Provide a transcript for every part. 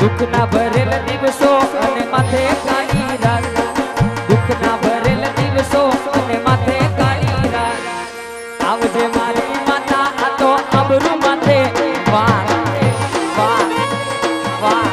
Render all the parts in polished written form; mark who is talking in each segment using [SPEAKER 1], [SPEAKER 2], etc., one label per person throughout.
[SPEAKER 1] દુઃખના ભરેલ દિવસો અને માથે કાળી રાત, દુઃખના ભરેલ દિવસો અને માથે કાળી રાત. આવજે મારી માતા આ તો આબરૂ માથે વાર વાર વાર.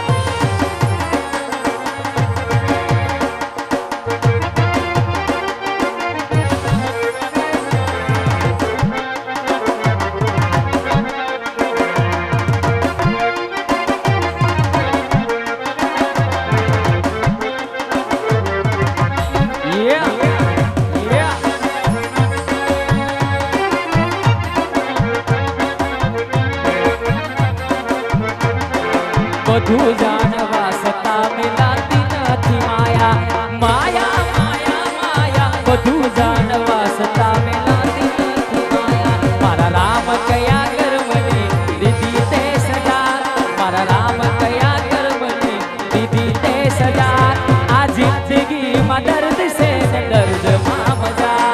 [SPEAKER 1] બધું જાણવા છતાં મિલાતી નથી માયા માયા માયા માયા. બધું જાણવા છતાં મિલાતી નથી માયા. મારા રામ કયા કર્મને દીધી તે સજા, મારા રામ કયા કર્મને દીધી તે સજા. આ જિંદગીમાં દર્દ છે ને દર્દમાં મજા,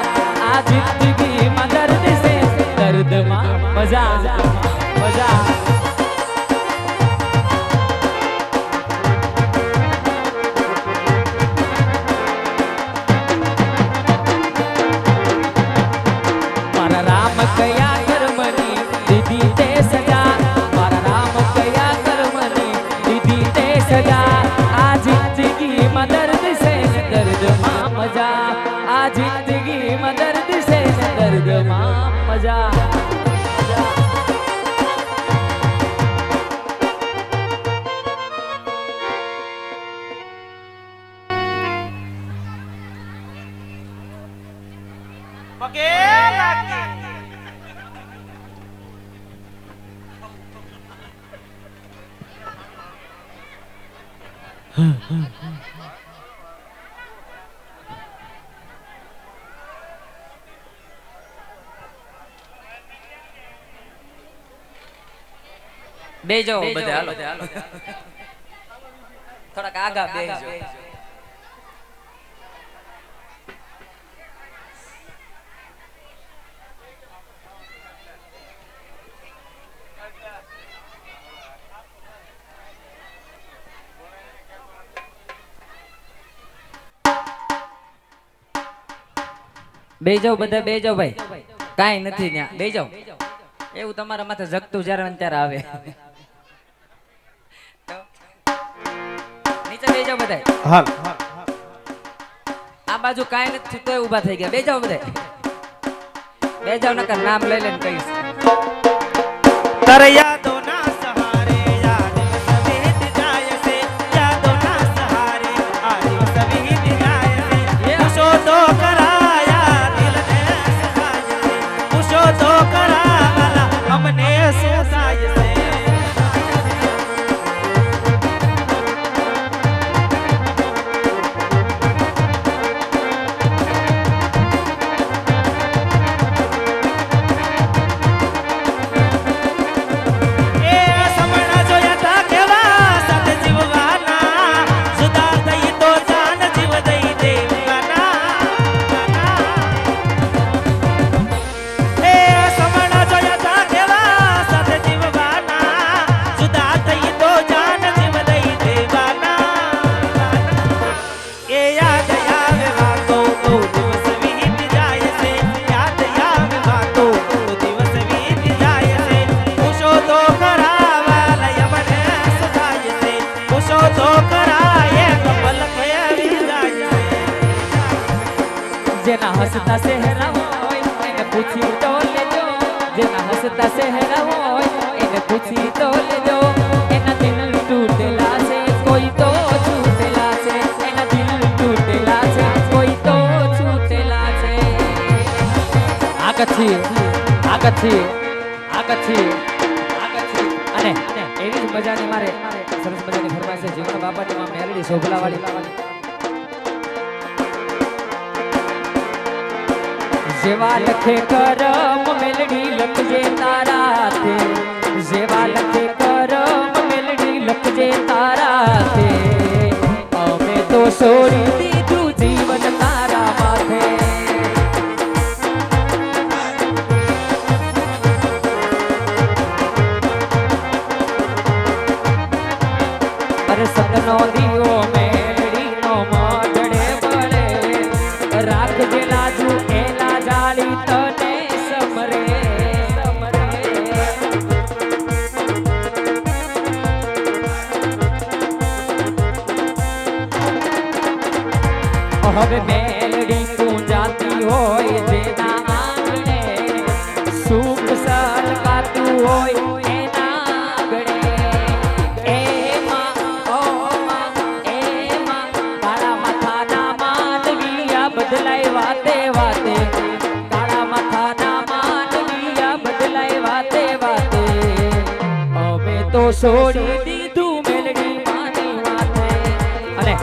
[SPEAKER 1] આ જિંદગીમાં દર્દ છે દર્દમાં મજા મજા. કયા કર્મની દીધી તે સજા, મારા રામ કયા કર્મની દીધી તે સજા. આ જિંદગીમાં દર્દ છે ને દર્દમાં મજા, આ જિંદગીમાં દર્દ છે ને દર્દમાં મજા. બેજો બધે હાલો થોડાક આગા બેજો. બેજો બધા બેજો ભાઈ, કાઈ નથી ત્યાં બેજો. એવું તમારા માથે જગતું જ્યારે ત્યારે આવે. નીચે બેજો બધા. હાલ આ બાજુ કાઈ નથી તોય ઊભા થઈ ગયા. બેજો બધા બેજો, નકર નામ લઈ લઈને કહીશ. તારે યાદો ના સહારે યાદ સવેત જાય છે, યાદો ના સહારે આ દિવસ વીત જાય છે. પૂછો તો કરાયા દિલ ને સહાય છે, પૂછો તો કરાયા અમને શું થાય છે. જેના હસતા ચહેરા હોય એને પૂછી તો લેજો, જેના હસતા ચહેરા હોય એને પૂછી તો લેજો. એના દિલ તૂટેલા છે કોઈ તો છૂટેલા છે, એના દિલ તૂટેલા છે કોઈ તો છૂટેલા છે. આગથી આગથી આગથી આગથી. અને એવી જ મજાની મારે સરસ મજાની ફરમાઈશ છે જીવન બાપાની માં મેલડી શોભલાવાળી. જેવા લખે કરમ મેલડી લખજે તારા હાથે, જેવા લખે કરમ મેલડી લખજે તારા હાથે. અમે તો છોડી દીધું જીવન તારા માથે. છોડી દીધું મેલડી માની વાતે અને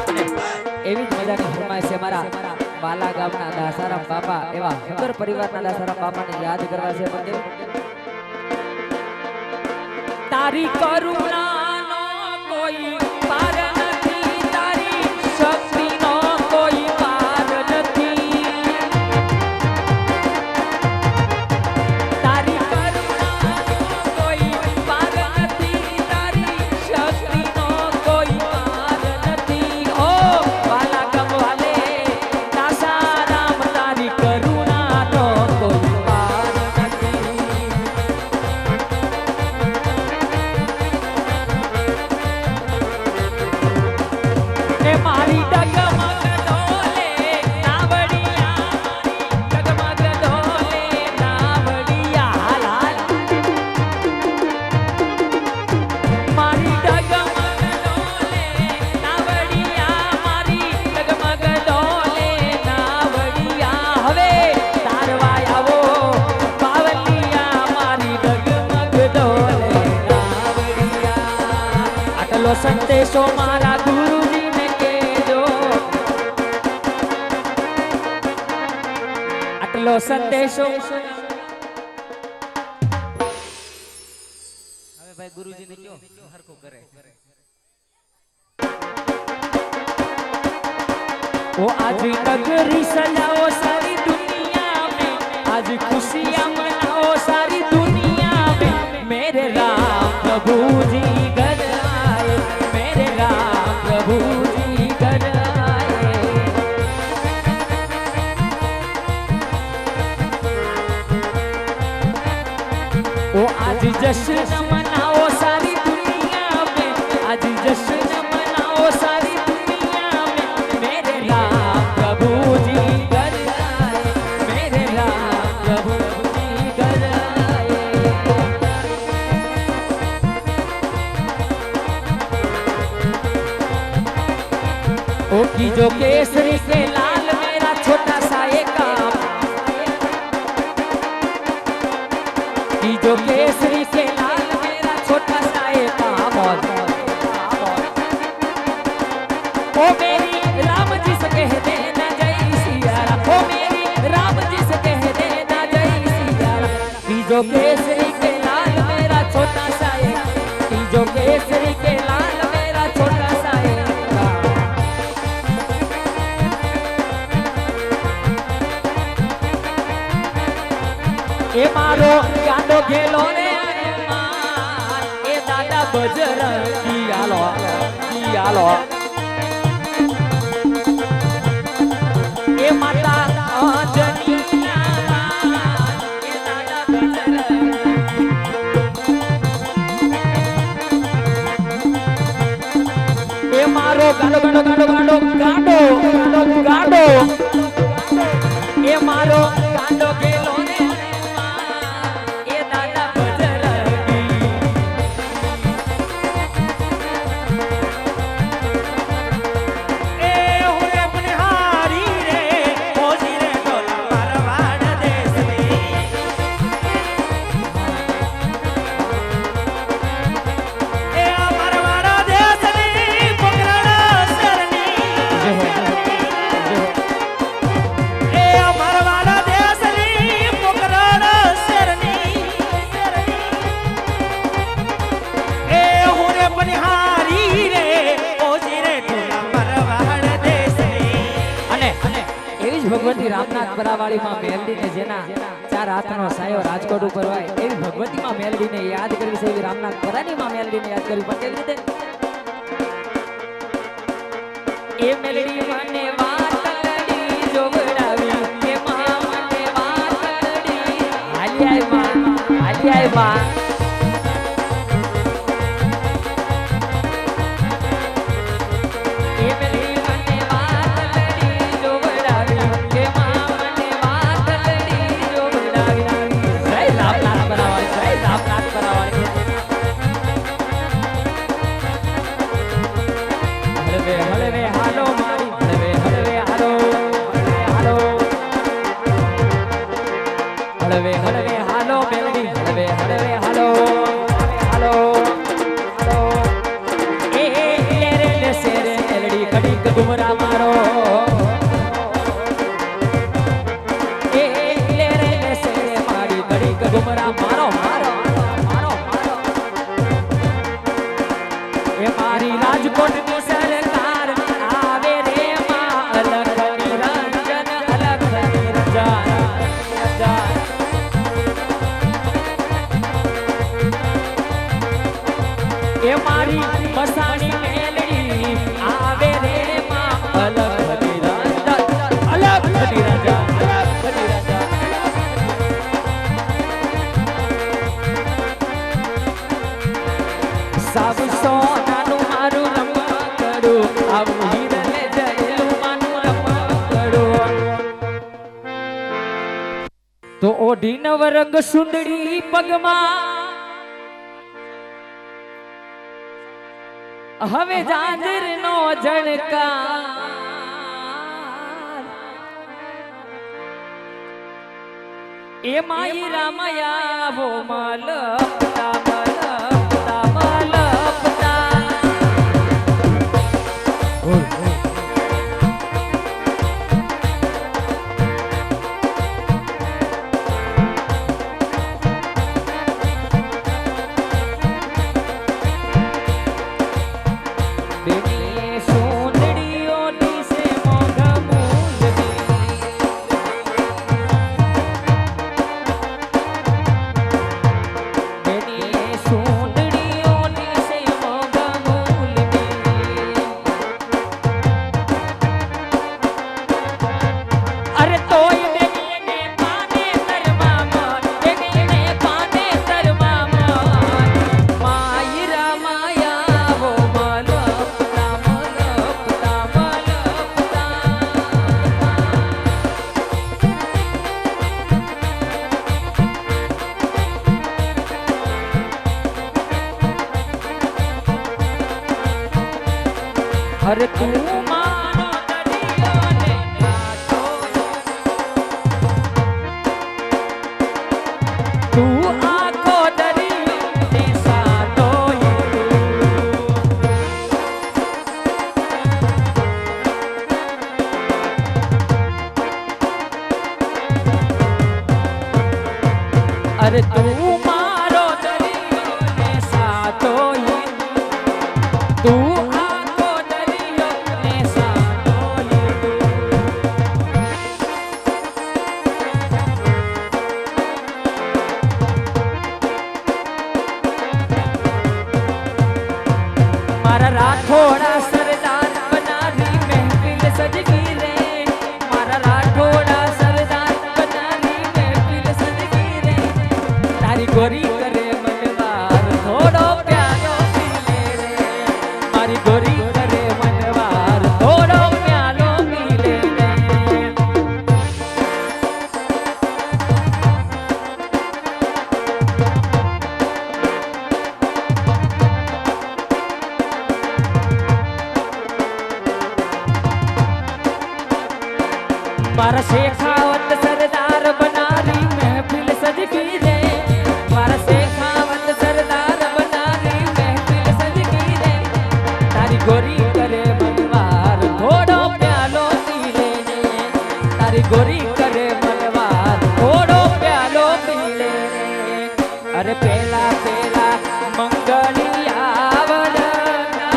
[SPEAKER 1] એવી જ મજાની ફરમાઈશ છે મારા બાલા ગામના દાસારામ બાપા એવા સુંદર પરિવારના દાસારામ બાપાને યાદ કરવા છે બંને તારી કરુણાનો કોઈ પાર નથી તારી શક્તિનો કોઈ પાર નથી તારી કરુણાનો કોઈ પાર નથી તારી શક્તિનો કોઈ પાર નથી ઓ વાલા કમવાલે દાસારામ તારી કરુણાનો કોઈ પાર નથી મારી ડગમગ ડોલે નાવડિયા ડગમગ ડોલે નાવડિયા લાલ મારી ડગમગ ડોલે નાવડિયા મારી ડગમગ ડોલે નાવડિયા હવે તારવા આવો પાવલિયા મારી ડગમગ ડોલે નાવડિયા આટલો સંદેશો મારા ગુરુજી લો સંદેશો હવે ભાઈ ગુરુજી ને કયો હરખું કરે ओ आज नगरी सजाओ सारी दुनिया में आज खुशियां मनाओ सारी दुनिया में मेरे राम प्रभु जी घर आए मेरे राम प्रभु जी घर आए ओ आज जश्न मनाओ सारी दुनिया में आज जश्न मनाओ सारी दुनिया में मेरे राम प्रभु जी घर आए मेरे राम प्रभु जी घर आए ओ की जो केसरी के लाल मेरा छोटा सा एक काम की जो केसरी के लाल मेरा छोटा सा एक काम ओ मेरी राम जी से कह देना जय सिया राम ओ मेरी राम जी से कह देना जय सिया राम की जो केसरी के लाल मेरा छोटा सा एक की जो केसरी के लाल मेरा छोटा सा एक ए मारो गांडो गेलो रे ए दादा बजरंगी आलो ए माता अंजनी ए दादा बजरंगी ए मारो गांडो ए मारो गांडो गेलो भगवती रामनाथ परावाड़ी मां मेलडी ने जेना चार हाथनो सायो राजकोट ઉપર હોય એવી ભગવતી માં મેલડી ને યાદ કરવી છે એવી રામનાથ પરાની માં મેલડી ને યાદ કરવી પણ કેવી રીતે એ મેલડી મને વાતડી જોગડાવી કે માં મને વાતડી હાલ્યાય માં हलवे हालो मेलडी हलवे हालो
[SPEAKER 2] શેરે મેલડી ઘડીક ઘુમરા મારો એ લે રે શેરે મારી ઘડીક ઘુમરા મારો મારો મારો મારો એ મારી રાજકોટની સરકાર આવે રે માં અલગ નિરંજન અલગ નિરંજન એ મારી મસાણી મેલડી આવે રે માં અલગ નિરંજન અલગ નિરંજન અલગ નિરંજન સાબ સોનાનું મારું રમકડું આવું હીરને જયેલું માનું રમકડું તો ઓઢી નવરંગ સુંદડી પગમાં હવે જાંજર નો જણકાર એ માઈ રામયા વો મલપતા મલપતા મલપતા અરે તું માનો દરિયો ને કાંઠો તું આખો દરિયો ને સાતો અરે તું મારો દરિયો ને સાતો તું राठौड़ा सरदार बनारी महफिल सजगी रे मारा राठौड़ा सरदार बनारी महफिल सजगी रे तारी गोरी करे मनवार थोड़ो प्यारो मिले रे मारी गोरी करे मनवार थोड़ो प्यारो मिले रे मारा शेखावत सरदार बनारी महफिल सजगी रे मारा शेखावत सरदार बनारी महफिल सजगी रे तारी गोरी करे मनवार थोड़ो प्यालो मिले रे तारी गोरी